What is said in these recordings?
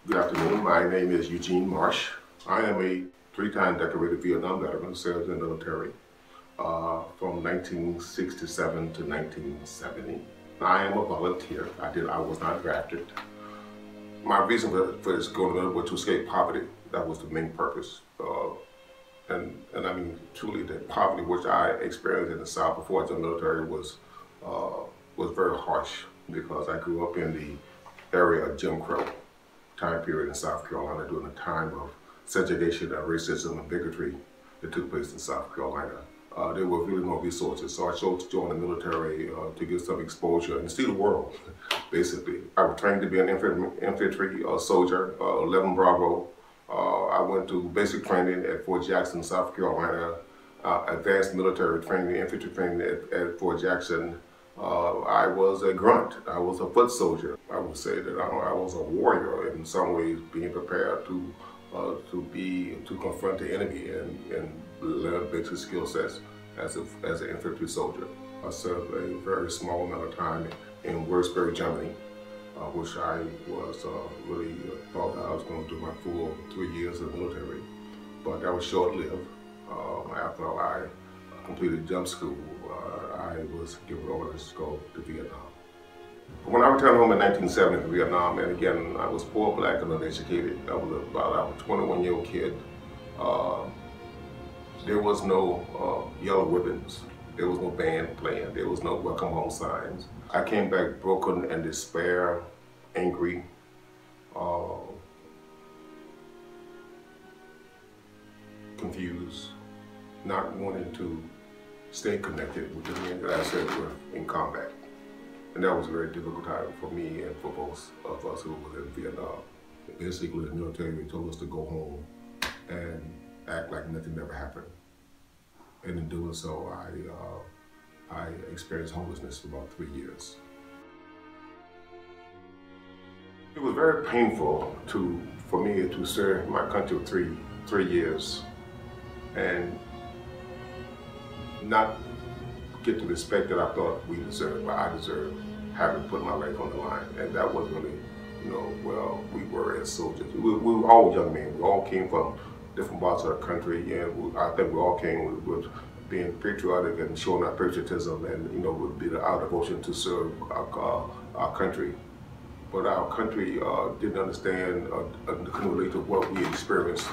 Good afternoon. My name is Eugene Marsh. I am a three-time decorated Vietnam veteran, served in the military from 1967 to 1970. I am a volunteer. I was not drafted. My reason for this going to the military was to escape poverty. That was the main purpose. And I mean, truly, the poverty which I experienced in the South before I joined the military was very harsh, because I grew up in the area of Jim Crow time period in South Carolina during a time of segregation and racism and bigotry that took place in South Carolina. There were really no resources, so I chose to join the military to get some exposure and see the world, basically. I was trained to be an infantry soldier, 11 Bravo. I went to basic training at Fort Jackson, South Carolina, advanced military training, infantry training at Fort Jackson. I was a grunt. I was a foot soldier. I would say that I was a warrior in some ways, being prepared to confront the enemy and learn basic skill sets as an infantry soldier. I served a very small amount of time in Würzburg, Germany, which I was really thought I was going to do my full 3 years in the military, but that was short-lived. After I completed jump school, I was given orders to go to Vietnam. When I returned home in 1970 from Vietnam, and again, I was poor, black, and uneducated. I was a 21-year-old kid. There was no yellow ribbons. There was no band playing. There was no welcome home signs. I came back broken and despair, angry. Confused, not wanting to stay connected with the men that I said were in combat. And that was a very difficult time for me and for both of us who were in Vietnam. Basically, the military told us to go home and act like nothing ever happened. And in doing so, I experienced homelessness for about 3 years. It was very painful for me to serve my country for three years and not get the respect that I thought we deserved, but I deserved, having put my life on the line. And that was really, well, we were as soldiers. We were all young men. We all came from different parts of the country, and I think we all came with being patriotic and showing our patriotism and, with our devotion to serve our country. But our country didn't understand, couldn't relate to what we experienced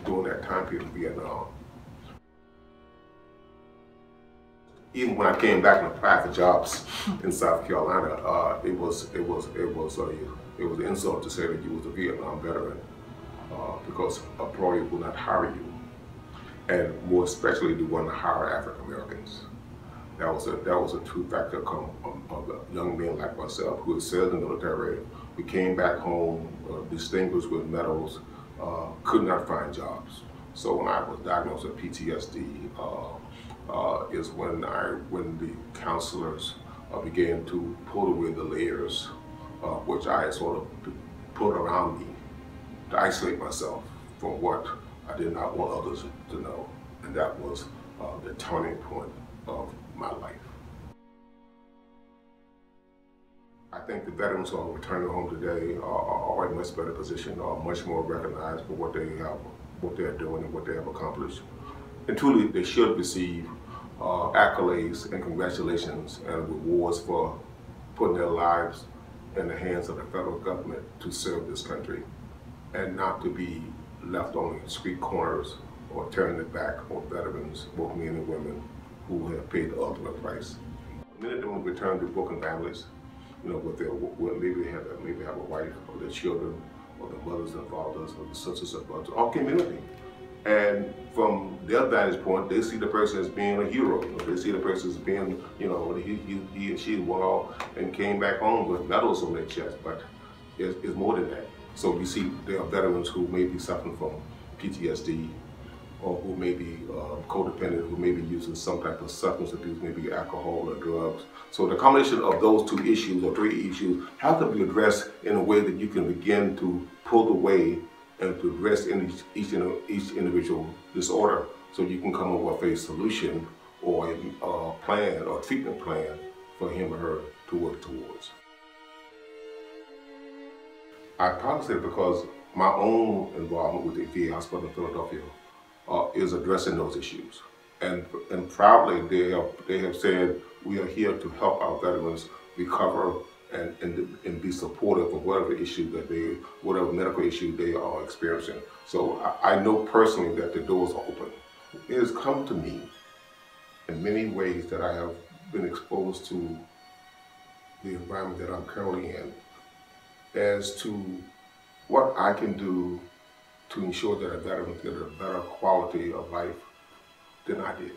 during that time period in Vietnam. Even when I came back and applied for jobs in South Carolina, it was an insult to say that you was a Vietnam veteran, because employers will not hire you, and more especially they want to hire African Americans. That was a true factor of young men like myself who had served in the military. We came back home, distinguished with medals, could not find jobs. So when I was diagnosed with PTSD, is when the counselors began to pull away the layers, which I had sort of put around me to isolate myself from what I did not want others to know. And that was the turning point of my life. I think the veterans who are returning home today are in a much better position, are much more recognized for what they're doing and what they have accomplished. And truly, they should receive accolades and congratulations and rewards for putting their lives in the hands of the federal government to serve this country, and not to be left on the street corners or turning their back on veterans, both men and women, who have paid the ultimate price. Many of them return to broken families, maybe have a wife or their children, or the mothers and fathers, or the sisters and brothers, or community. And from their vantage point, they see the person as being a hero. They see the person as being, he and she went off and came back home with medals on their chest, but it's more than that. So you see there are veterans who may be suffering from PTSD, or who may be codependent, who may be using some type of substance abuse, maybe alcohol or drugs. So the combination of those two issues, or three issues, have to be addressed in a way that you can begin to pull away and to address in each individual disorder, so you can come up with a solution or a plan or treatment plan for him or her to work towards. I probably say because my own involvement with the VA Hospital in Philadelphia is addressing those issues. And proudly they have said we are here to help our veterans recover and be supportive of whatever issue whatever medical issue they are experiencing. So I know personally that the doors are open. It has come to me in many ways that I have been exposed to the environment that I'm currently in as to what I can do to ensure that a veteran get a better quality of life than I did.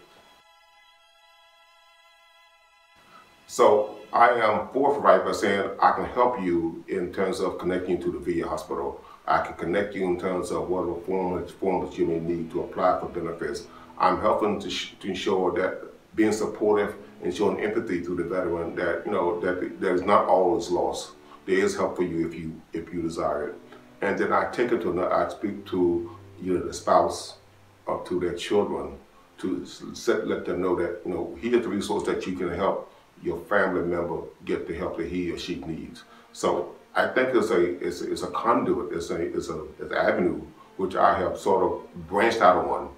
So I am forthright by saying I can help you in terms of connecting you to the VA hospital. I can connect you in terms of whatever form that you may need to apply for benefits. I'm helping to ensure that being supportive and showing empathy to the veteran that that is not all is lost. There is help for you if you desire it. And then I take it to I speak to either the spouse or to their children to let them know that here's the resource that you can help your family member get the help that he or she needs. So I think it's a conduit, it's an avenue which I have sort of branched out on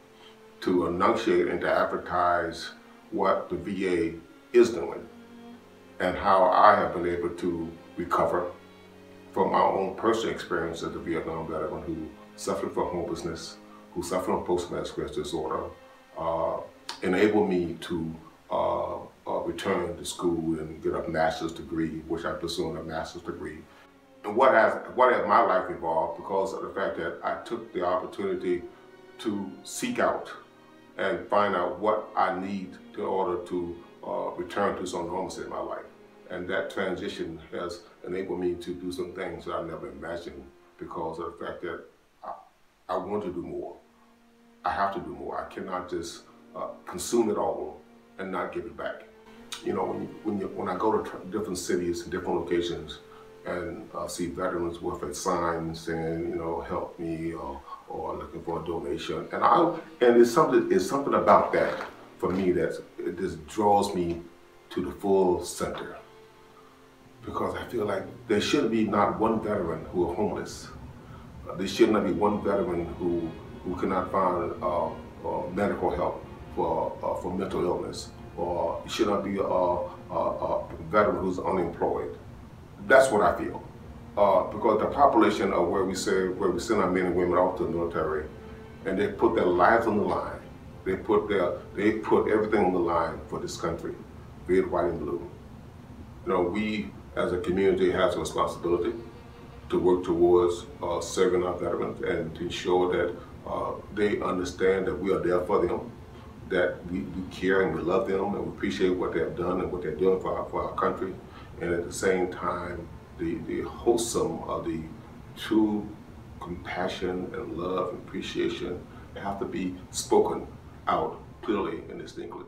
to enunciate and to advertise what the VA is doing and how I have been able to recover from my own personal experience as a Vietnam veteran who suffered from homelessness, who suffered from post-traumatic stress disorder, enabled me to return to school and get a master's degree, which I'm pursuing a master's degree. And what has my life evolved because of the fact that I took the opportunity to seek out and find out what I need in order to return to some normalcy in my life. And that transition has enabled me to do some things that I never imagined because of the fact that I want to do more. I have to do more. I cannot just consume it all and not give it back. When I go to different cities and different locations and see veterans with a sign saying, help me or looking for a donation, and it's something about that for me that it just draws me to the full center. Because I feel like there should be not one veteran who are homeless. There should not be one veteran who cannot find medical help for mental illness, or it should not be a veteran who's unemployed. That's what I feel. Because the population of where we send our men and women off to the military, and they put their lives on the line. They put everything on the line for this country, red, white, and blue. We as a community has a responsibility to work towards serving our veterans and to ensure that they understand that we are there for them, that we care and we love them and we appreciate what they've done and what they're doing for our country. And at the same time, the wholesome of the true compassion and love and appreciation have to be spoken out clearly and distinctly.